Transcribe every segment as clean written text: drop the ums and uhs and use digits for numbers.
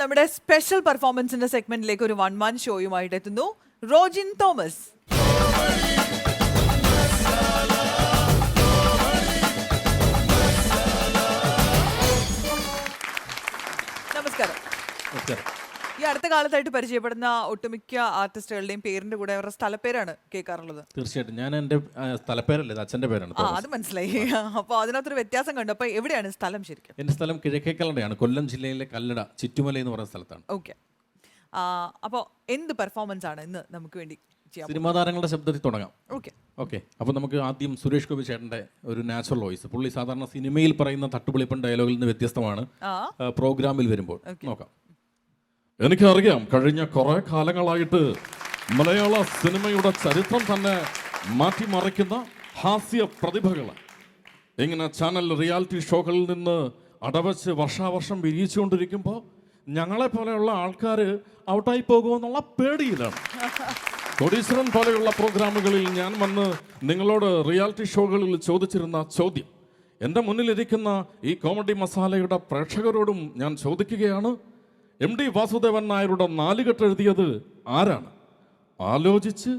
നമ്മുടെ സ്പെഷ്യൽ പെർഫോമൻസിന്റെ സെഗ്മെന്റിലേക്ക് ഒരു 1 man ഷോയുമായിട്ട് എത്തുന്നു റോജിൻ തോമസ്. നമസ്കാരം. ഈ അടുത്ത കാലത്തായിട്ട് പരിചയപ്പെടുന്ന ഒട്ടുമിക്ക ആർട്ടിസ്റ്റുകളുടെയും പേരിന്റെ കൂടെ അവരുടെ സ്ഥലപ്പേരാണ് കേൾക്കാറുള്ളത്. തീർച്ചയായിട്ടും ഞാൻ എന്റെ സ്ഥലപ്പേരല്ലേ, അച്ഛന്റെ പേരാണ്. അത് മനസ്സിലായി. അപ്പൊ അതിനകത്തൊരു വ്യത്യാസം കണ്ടു. അപ്പൊ എവിടെയാണ് സ്ഥലം ശരിക്കും? എന്റെ സ്ഥലം കിഴക്കേക്കല്ലടയാണ്, കൊല്ലം ജില്ലയിലെ കല്ലട ചിറ്റുമല എന്ന് പറയുന്ന സ്ഥലത്താണ്. ഓക്കെ. അപ്പോൾ എന്ത് പെർഫോമൻസ് ആണ് ഇന്ന് നമുക്ക് വേണ്ടി ചെയ്യാം? സിനിമാ താരങ്ങളുടെ ശബ്ദത്തിൽ തുടങ്ങാം. Okay okay. അപ്പോൾ നമുക്ക് ആദ്യം സുരേഷ് ഗോപി ചേട്ടന്റെ ഒരു നാച്ചുറൽ വോയിസ്. പുള്ളി സാധാരണ സിനിമയിൽ പറയുന്ന തട്ടുപൊളിപ്പൻ ഡയലോഗിൽ നിന്ന് വ്യത്യസ്തമാണ് പ്രോഗ്രാമിൽ വരുമ്പോൾ. നോക്കാം. എനിക്കറിയാം, കഴിഞ്ഞ കുറെ കാലങ്ങളായിട്ട് മലയാള സിനിമയുടെ ചരിത്രം തന്നെ മാറ്റിമറിക്കുന്ന ഹാസ്യ പ്രതിഭകൾ ഇങ്ങനെ ചാനൽ റിയാലിറ്റി ഷോകളിൽ നിന്ന് അടവച്ച് വർഷാവർഷം വിരിയിച്ചുകൊണ്ടിരിക്കുമ്പോൾ ഞങ്ങളെ പോലെയുള്ള ആൾക്കാർ ഔട്ടായി പോകുമെന്നുള്ള പേടിയിലാണ്. കൊടീശ്വരൻ പോലെയുള്ള പ്രോഗ്രാമുകളിൽ ഞാൻ വന്ന് നിങ്ങളോട് റിയാലിറ്റി ഷോകളിൽ ചോദിച്ചിരുന്ന ചോദ്യം എൻ്റെ മുന്നിലിരിക്കുന്ന ഈ കോമഡി മസാലയുടെ പ്രേക്ഷകരോടും ഞാൻ ചോദിക്കുകയാണ്. MD വാസുദേവൻ നായരുടെ 4 കെട്ട് എഴുതിയത് ആരാണ്? ആലോചിച്ച്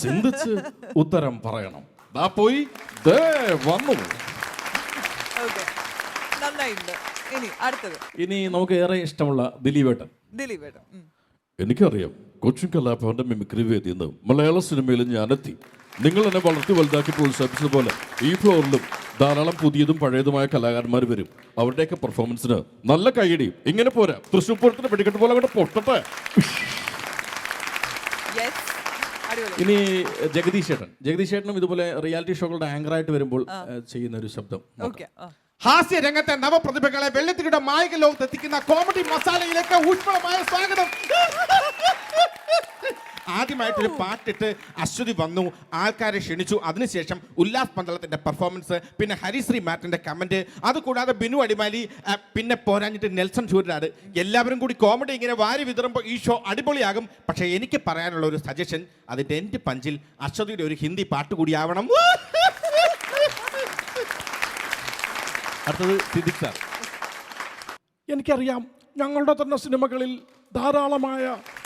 ചിന്തിച്ച് ഉത്തരം പറയണം. ദാ പോയി ദേ വന്നു. ഇനി നമുക്ക് ഏറെ ഇഷ്ടമുള്ള ദിലീപേട്ടൻ. എനിക്കറിയാം, കൊച്ചിൻ കലാഭവന്റെ മിമിക്രി വേദിയിൽ നിന്ന് മലയാള സിനിമയിൽ ഞാനെത്തി. നിങ്ങൾ എന്നെ വളർത്തി വലുതാക്കി പ്രോത്സാഹിപ്പിച്ചതുപോലെ ഈ ഫ്ലോറിലും ധാരാളം പുതിയതും പഴയതുമായ കലാകാരന്മാർ വരും. അവരുടെയൊക്കെ പെർഫോമൻസിന് നല്ല കൈയടിയും. ഇങ്ങനെ പോരാ, തൃശ്ശൂർ പൂരത്തിന് വെടിക്കെട്ട് പോലെ അങ്ങോട്ട് പൊട്ടട്ടെ. ഇനി ജഗദീഷ് ചേട്ടനും ഇതുപോലെ റിയാലിറ്റി ഷോകളുടെ ആങ്കറായിട്ട് വരുമ്പോൾ ചെയ്യുന്ന ഒരു ശബ്ദം. ഹാസ്യ രംഗത്തെ നവപ്രതിഭകളെ വെള്ളത്തിലൂടെ മായിക ലോകത്ത് എത്തിക്കുന്ന കോമഡി മസാലയിലേക്ക് ഊഷ്മളമായ സ്വാഗതം. ആദ്യമായിട്ടൊരു പാട്ടിട്ട് അശ്വതി വന്നു, ആൾക്കാരെ ക്ഷണിച്ചു. അതിനുശേഷം ഉല്ലാസ് പന്തളത്തിന്റെ പെർഫോമൻസ്, പിന്നെ ഹരിശ്രീ മാറ്റിന്റെ കമന്റ്, അതുകൂടാതെ ബിനു അടിമാലി, പിന്നെ പോരാഞ്ഞിട്ട് നെൽസൺ ചൂരനാട്. എല്ലാവരും കൂടി കോമഡി ഇങ്ങനെ വാരി വിതറുമ്പോൾ ഈ ഷോ അടിപൊളിയാകും. പക്ഷേ എനിക്ക് പറയാനുള്ള ഒരു സജഷൻ, അതിന്റെ എൻഡ് പഞ്ചിൽ അശ്വതിയുടെ ഒരു ഹിന്ദി പാട്ട് കൂടിയാവണം. അടുത്തത് സിദ്ദിഖ് സാർ. എനിക്കറിയാം, ഞങ്ങളുടെ തന്നെ സിനിമകളിൽ ധാരാളമായ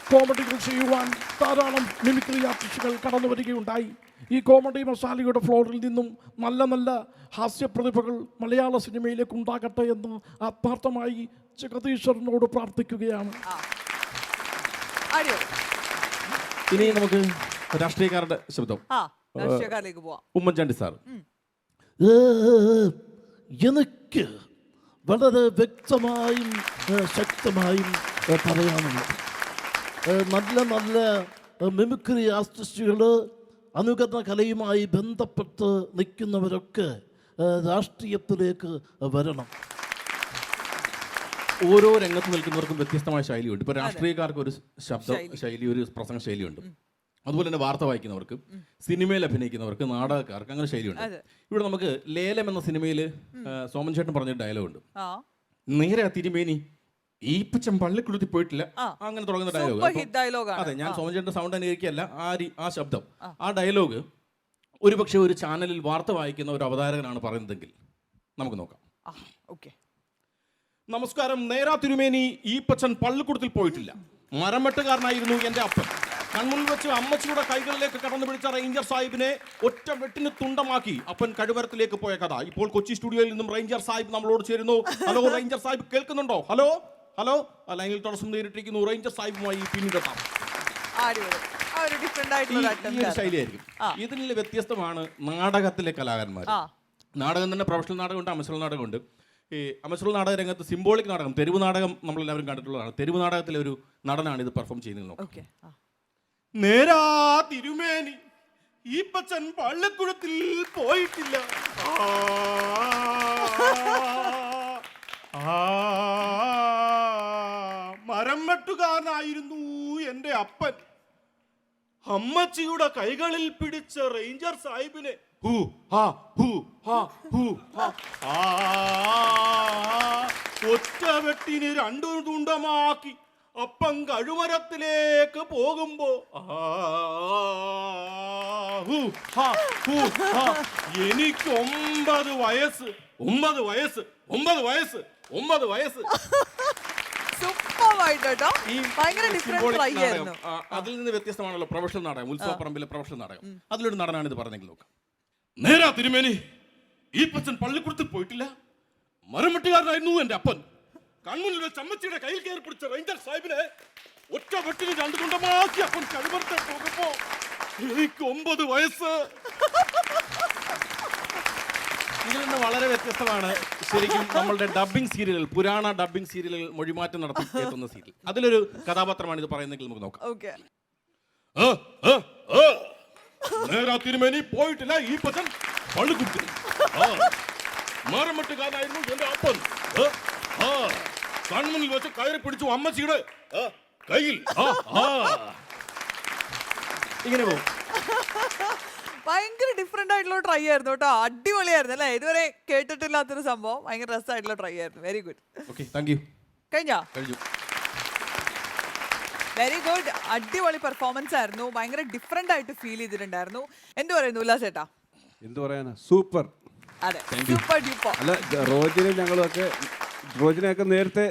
കോമഡികൾ ചെയ്യുവാൻ ധാരാളം മിമിക്രി ആർട്ടിസ്റ്റുകൾ കടന്നു വരികയുണ്ടായി. ഈ കോമഡി മസാലയുടെ ഫ്ലോറിൽ നിന്നും നല്ല നല്ല ഹാസ്യപ്രതിഭകൾ മലയാള സിനിമയിലേക്ക് ഉണ്ടാകട്ടെ എന്ന് ആത്മാർത്ഥമായി ജഗദീശ്വരനോട് പ്രാർത്ഥിക്കുകയാണ്. ഇനി നമുക്ക് രാഷ്ട്രീയക്കാരുടെ ശബ്ദം. ഉമ്മൻചാണ്ടി സാർ. എനിക്ക് വളരെ വ്യക്തമായും ശക്തമായും പറയാനുള്ളത്, നല്ല നല്ല മിമിക്രി ആർട്ടിസ്റ്റുകൾ, അനുകരണ കലയുമായി ബന്ധപ്പെട്ട് നിൽക്കുന്നവരൊക്കെ രാഷ്ട്രീയത്തിലേക്ക് വരണം. ഓരോ രംഗത്ത് നിൽക്കുന്നവർക്കും വ്യത്യസ്തമായ ശൈലിയുണ്ട്. ഇപ്പോൾ രാഷ്ട്രീയക്കാർക്ക് ഒരു ശബ്ദ ശൈലി, ഒരു പ്രസംഗ ശൈലിയുണ്ട്. അതുപോലെ തന്നെ വാർത്ത വായിക്കുന്നവർക്ക്, സിനിമയിൽ അഭിനയിക്കുന്നവർക്ക്, നാടകക്കാർക്ക് അങ്ങനെ ശൈലിയുണ്ട്. ഇവിടെ നമുക്ക് ലേലം എന്ന സിനിമയിൽ സോമൻ ചേട്ടൻ പറഞ്ഞൊരു ഡയലോഗുണ്ട്. നേരെ തിരുമേനി ഈപ്പച്ചൻ പള്ളിക്കുളത്തിൽ പോയിട്ടില്ല, അങ്ങനെ തുടങ്ങുന്ന ഡയലോഗ്. അതെ, ഞാൻ സോമൻ ചേട്ടൻ്റെ സൗണ്ട് അനുകരിക്കുകയല്ല, ആ ശബ്ദം, ആ ഡയലോഗ് ഒരുപക്ഷെ ഒരു ചാനലിൽ വാർത്ത വായിക്കുന്ന ഒരു അവതാരകനാണ് പറയുന്നതെങ്കിൽ നമുക്ക് നോക്കാം. നമസ്കാരം, നേരാ തിരുമേനി ഈപ്പച്ചൻ പള്ളിക്കുളത്തിൽ പോയിട്ടില്ല. മരംവെട്ടുകാരനായിരുന്നു എൻ്റെ അപ്പൻ. കൺമുന്നിൽ വെച്ച് അമ്മച്ചിയുടെ കൈകളിലേക്ക് കടന്നു പിടിച്ച റേഞ്ചർ സാഹിബിനെ ഒറ്റ വെട്ടിന് തുണ്ടമാക്കി അപ്പൻ കഴിവരത്തിലേക്ക് പോയ കഥ. ഇപ്പോൾ കൊച്ചി സ്റ്റുഡിയോയിൽ നിന്നും റേഞ്ചർ സാഹിബ് നമ്മളോട് ചേരുന്നു. ഹലോ റേഞ്ചർ സാഹിബ്, കേൾക്കുന്നുണ്ടോ? ഹലോ ഹലോ ലൈനിൽ തടസ്സം നേരിട്ടിരിക്കുന്നു. റേഞ്ചർ സാഹിബുമായി പിന്നീടെത്താം. ശൈലിയായിരിക്കും. ഇതിൽ വ്യത്യസ്തമാണ് നാടകത്തിലെ കലാകാരന്മാർ. നാടകം തന്നെ പ്രൊഫഷണൽ നാടകമുണ്ട്, അമച്ചൂർ നാടകമുണ്ട്. ഈ അമച്ചൂർ നാടക രംഗത്ത് സിംബോളിക് നാടകം, തെരുവ് നാടകം നമ്മളെല്ലാവരും കണ്ടിട്ടുള്ളതാണ്. തെരുവ് നാടകത്തിലെ ഒരു നടനാണ് ഇത് പെർഫോം ചെയ്യുന്നത്. നേരാ തിരുമേനി ഈപ്പച്ചൻ പള്ളിക്കുളത്തിൽ പോയിട്ടില്ല. മരം വെട്ടുകാരനായിരുന്നു എൻ്റെ അപ്പൻ. അമ്മച്ചിയുടെ കൈകളിൽ പിടിച്ച റേഞ്ചർ സാഹിബിനെ ഒറ്റ വെട്ടിന് 2 തുണ്ടമാക്കി അപ്പം കഴുമരത്തിലേക്ക് പോകുമ്പോ എനിക്ക് 9 വയസ്സ്. 9 വയസ്സ്. 9 വയസ്സ്. 9 വയസ്സ്. സൂപ്പർ വ്യത്യസ്തമായിട്ട് കേട്ടോ ഭയങ്കര ഡിഫറെന്റ് symbolic ട്രൈ നാടകം, ആയിരുന്നു. അതിൽ നിന്ന് വ്യത്യസ്തമാണല്ലോ പ്രൊഫഷണൽ നാടകം, ഉത്സവപ്പറമ്പിലെ പ്രൊഫഷണൽ നാടകം. അതിലൊരു നടനാണ് ഇത് പറഞ്ഞെങ്കിൽ നോക്കാം. നേരാ തിരുമേനി, ഈ പച്ചൻ പള്ളിക്കൂടത്തിൽ പോയിട്ടില്ല. മരമട്ടുകാരനായിരുന്നു എന്റെ അപ്പൻ. കൺമുന്നിൽ വെച്ച് അമ്മച്ചിയുടെ കയ്യിൽ കയറി പിടിച്ച റേഞ്ചർ സാഹിബിനെ ഒറ്റ വെട്ടിന് രണ്ടു കൊണ്ടമാക്കി അപ്പൻ കഴിവത്തെ പോകുമ്പോ എനിക്ക് 9 വയസ്സ്. ഇതിൽ നിന്ന് വളരെ വ്യത്യസ്തമാണ് ശരിക്കും നമ്മളുടെ ഡബ്ബിംഗ് സീരിയലുകൾ, പുരാണ ഡബ്ബിംഗ് സീരിയലുകൾ മൊഴിമാറ്റം നടത്തി എത്തുന്ന സീരിയൽ. അതിലൊരു കഥാപാത്രമാണ് ഇത് പറയുന്നെങ്കിൽ നമുക്ക് നോക്കാം. ഓക്കെ നേരാ തിരുമേനി പോയിട്ടില്ല, ഈ പച്ചൻ പള്ളിക്കുട്ടി. മാറമട്ടുകാരനായിരുന്നു എന്റെ അപ്പൻ. കൺമുന്നിൽ വെച്ച് കയറി പിടിച്ചു അമ്മച്ചിയുടെ കയ്യിൽ. ഇങ്ങനെ പോകും. ഭയങ്കര ഡിഫറെന്റ് ആയിട്ടുള്ള ട്രൈ ആയിരുന്നു കേട്ടോ. അടിപൊളിയായിരുന്നു അല്ലേ? ഇതുവരെ കേട്ടിട്ടില്ലാത്തൊരു സംഭവം. ഭയങ്കര രസമായിട്ടുള്ള ട്രൈ ആയിരുന്നു. Very good. Okay, thank you. കഴിഞ്ഞോ? കഴിഞ്ഞു. Very good. അടിപൊളി പെർഫോമൻസ് ആയിരുന്നു. ഭയങ്കര ഡിഫറെന്റ് ആയിട്ട് ഫീൽ ചെയ്തിട്ടുണ്ടായിരുന്നു. എന്ത് പറയുന്നു ഉല്ലാസ് ചേട്ടാ? എന്ത് പറയാനാ, സൂപ്പർ. അതെ, സൂപ്പർ ഡ്യൂപ്പർ. അല്ല, റോജിനെയൊക്കെ നേരത്തെ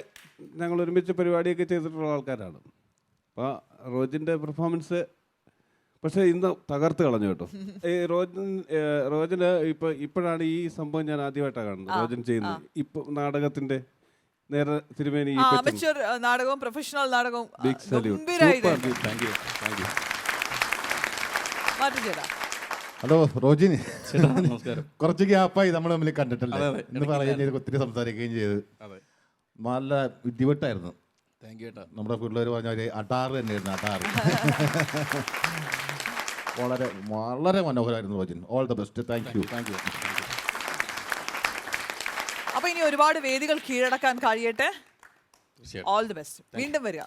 ഞങ്ങൾ ഒരുമിച്ച് പരിപാടിയൊക്കെ ചെയ്തിട്ടുള്ള ആൾക്കാരാണ്. അപ്പോൾ റോജിൻ്റെ പെർഫോമൻസ് പക്ഷേ ഇന്ന് തകർത്ത് കളഞ്ഞു കേട്ടോ. ഈ റോജിന് ഇപ്പോഴാണ് ഈ സംഭവം ഞാൻ ആദ്യമായിട്ടാണ് കാണുന്നത്. റോജൻ ചെയ്യുന്നത് ഇപ്പോൾ നാടകത്തിൻ്റെ നേരെ തിരുമേനി അമച്വർ നാടകവും പ്രൊഫഷണൽ നാടകവും ബിഗ് സല്യൂട്ട്. Thank you. മാറ്റി ചേട്ടാ. ഹലോ റോജിന്, നമസ്കാരം. കുറച്ച് ഗ്യാപ്പായി നമ്മൾ തമ്മിൽ കണ്ടിട്ടല്ലേ? അതെ, അതെ. എന്ന് പറയുകയും ചെയ്ത് ഒത്തിരി സംസാരിക്കുകയും ചെയ്ത് അതെ, നല്ല ഇടിവെട്ടായിരുന്നു. താങ്ക് യു ചേട്ടാ. നമ്മുടെ പിള്ളേർ പറഞ്ഞ ഒരു അടാറ് തന്നെയായിരുന്നു, അടാറ്. വളരെ വളരെ മനോഹരമായിരുന്നു Rojin. All the best. Thank you. അപ്പൊ ഇനി ഒരുപാട് വേദികൾ കീഴടക്കാൻ കഴിയട്ടെ. തീർച്ചയായിട്ടും. All the best. വീണ്ടും വരിക.